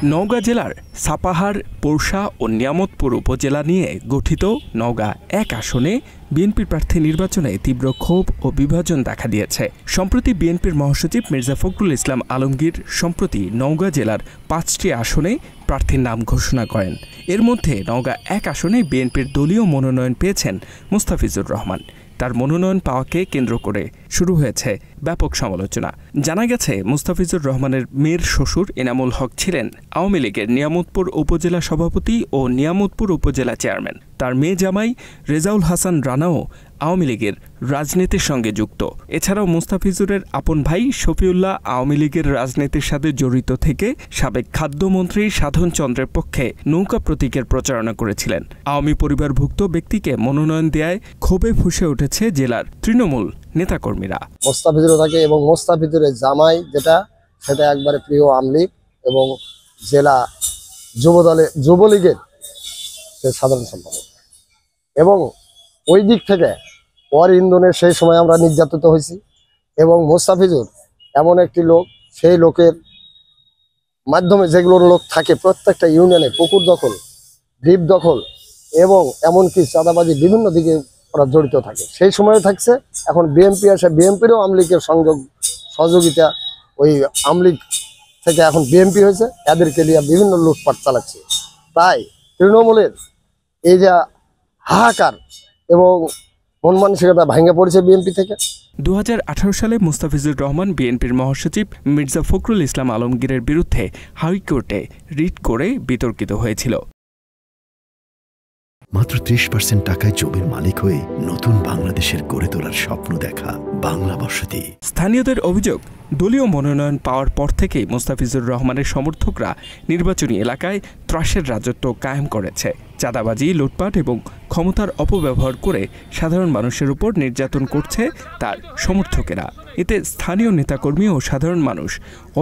নওগাঁ জেলার সাপাহার, পোরশা ও নিয়ামতপুর উপজেলা নিয়ে গঠিত নওগাঁ ১ আসনে বিএনপি প্রার্থী নির্বাচনে তীব্র ক্ষোভ ও বিভাজন দেখা দিয়েছে। সম্প্রতি বিএনপির মহাসচিব মির্জা ফখরুল ইসলাম আলমগীর সম্প্রতি নওগাঁ জেলার ৫টি আসনে প্রার্থীর নাম ঘোষণা করেন। এর মধ্যে নওগাঁ ১ আসনে বিএনপির দলীয় মনোনয়ন পেয়েছেন মুস্তাফিজুর রহমান। তার মনোনয়ন পাওয়াকে কেন্দ্র করে শুরু হয়েছে ব্যাপক সমালোচনা। জানা গেছে, মুস্তাফিজুর রহমানের মেয়ের শ্বশুর এনামুল হক ছিলেন আওয়ামী লীগের নিয়ামতপুর উপজেলা সভাপতি ও নিয়ামতপুর উপজেলা চেয়ারম্যান। তার মেয়ে জামাই রেজাউল হাসান রানাও আওয়ামী লীগের রাজনীতির সঙ্গে যুক্ত। এছাড়াও মুস্তাফিজুরের আপন ভাই শফিউল্লাহ আওয়ামী লীগের রাজনীতির সাথে জড়িত থেকে সাবেক খাদ্যমন্ত্রী সাধন চন্দ্রের পক্ষে নৌকা প্রতীকের প্রচারণা করেছিলেন। আওয়ামী পরিবারভুক্ত ব্যক্তিকে মনোনয়ন দেয়ায় ক্ষোভে ফুঁসে উঠেছে জেলার তৃণমূল নেতাকর্মীরা। মুস্তাফিজুর থাকে এবং মুস্তাফিজুরের জামাই সেটা একবারে প্রিয় আওয়ামী লীগ এবং জেলা যুবলীগের সাধারণ সম্পাদক, এবং ওই দিক থেকে ওর ইন্ধনে সেই সময় আমরা নির্যাতিত হয়েছি। এবং মুস্তাফিজুর এমন একটি লোক, সেই লোকের মাধ্যমে যেগুলোর লোক থাকে প্রত্যেকটা ইউনিয়নে পুকুর দখল, দ্বীপ দখল এবং এমনকি চাঁদাবাজি বিভিন্ন দিকে ওরা জড়িত থাকে। সেই সময়ে থাকছে। এখন বিএনপি আসে, বিএনপিরও আওয়ামী লীগের সহযোগিতা, ওই আওয়ামী লীগ থেকে এখন বিএনপি হয়েছে, এদেরকে নিয়ে বিভিন্ন লুটপাট চালাচ্ছে। তাই তৃণমূলের এই যে হাহাকার এবং মন মানসিকতা ভেঙে পড়েছে বিএনপি থেকে। ২০১৮ সালে মুস্তাফিজুর রহমান বিএনপির মহাসচিব মির্জা ফখরুল ইসলাম আলমগীরের বিরুদ্ধে হাইকোর্টে রিট করে বিতর্কিত হয়েছিল। মাত্র ৩০% টাকায় জমির মালিক হয়ে নতুন বাংলাদেশের গড়ে তোলার স্বপ্ন দেখা বাংলা বসতি। স্থানীয়দের অভিযোগ, দলীয় মনোনয়ন পাওয়ার পর থেকেই মুস্তাফিজুর রহমানের সমর্থকরা নির্বাচনী এলাকায় ত্রাসের রাজত্ব কায়েম করেছে। চাঁদাবাজি, লুটপাট এবং ক্ষমতার অপব্যবহার করে সাধারণ মানুষের উপর নির্যাতন করছে তার সমর্থকেরা। এতে স্থানীয় নেতাকর্মী ও সাধারণ মানুষ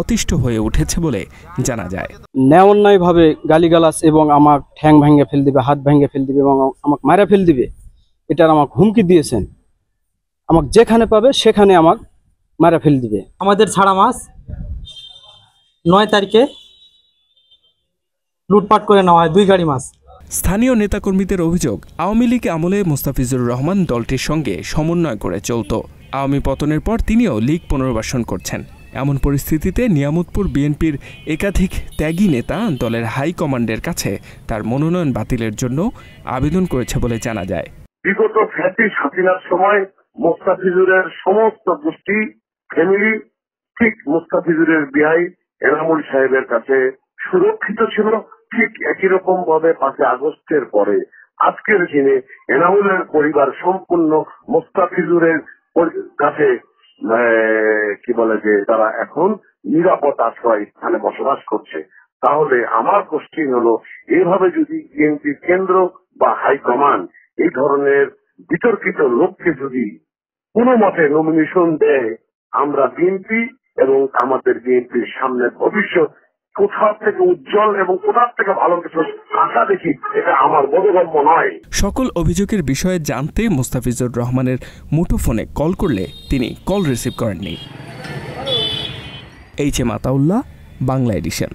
অতিষ্ঠ হয়ে উঠেছে বলে জানা যায়। ন্যায়ভাবে গালিগালাজ এবং আমার ঠ্যাং ভেঙে ফেল দিবে, হাত ভেঙে ফেল দিবে এবং আমাকে মারা ফেল দিবে, এটার আমাকে হুমকি দিয়েছেন। আমাকে যেখানে পাবে সেখানে আমাকে মারা ফেল দিবে। আমাদের ছাড়া মাছ ৯ তারিখে লুটপাট করে নেওয়া হয় 2 গাড়ি মাছ। স্থানীয় নেতাকর্মীদের অভিযোগ, আওয়ামী লীগ আমলে মুস্তাফিজুর রহমান দলটির সঙ্গে সমন্বয় করে চলত। আওয়ামী পতনের পর তিনিও লীগ পুনর্বাসন করছেন। এমন পরিস্থিতিতে নিয়ামতপুর বিএনপির একাধিক ত্যাগী নেতা দলের হাইকমান্ডের কাছে তার মনোনয়ন বাতিলের জন্য আবেদন করেছে বলে জানা যায়। বিগত ফ্যাসিস্ট হাসিনার সময় মুস্তাফিজুরের সমস্ত গোষ্ঠী ফ্যামিলি ঠিক মুস্তাফিজুরের বিআই এনামুল সাহেবের কাছে সুরক্ষিত ছিল। ঠিক একই রকম ভাবে 5 আগস্টের পরে আজকের দিনে এনামুলের পরিবার সম্পূর্ণ মুস্তাফিজুরের কাছে কি বলে যে তারা এখন নিরাপদ আশ্রয় স্থানে বসবাস করছে। তাহলে আমার কোশ্চিন হলো, এইভাবে যদি বিএনপি কেন্দ্র বা হাইকমান্ড এই ধরনের বিতর্কিত লোককে যদি কোনো মতে নমিনেশন দেয়, আমরা বিএনপি এবং আমাদের বিএনপির সামনের ভবিষ্যৎ কোথাও থেকে উজ্জ্বল এবং কোথাও থেকে ভালো কিছু আশা দেখি, এটা আমার বোধগম্য নয়। সকল অভিযোগের বিষয়ে জানতে মুস্তাফিজুর রহমানের মুঠোফোনে কল করলে তিনি কল রিসিভ করেননি। H M Ataullah, Bangla addition.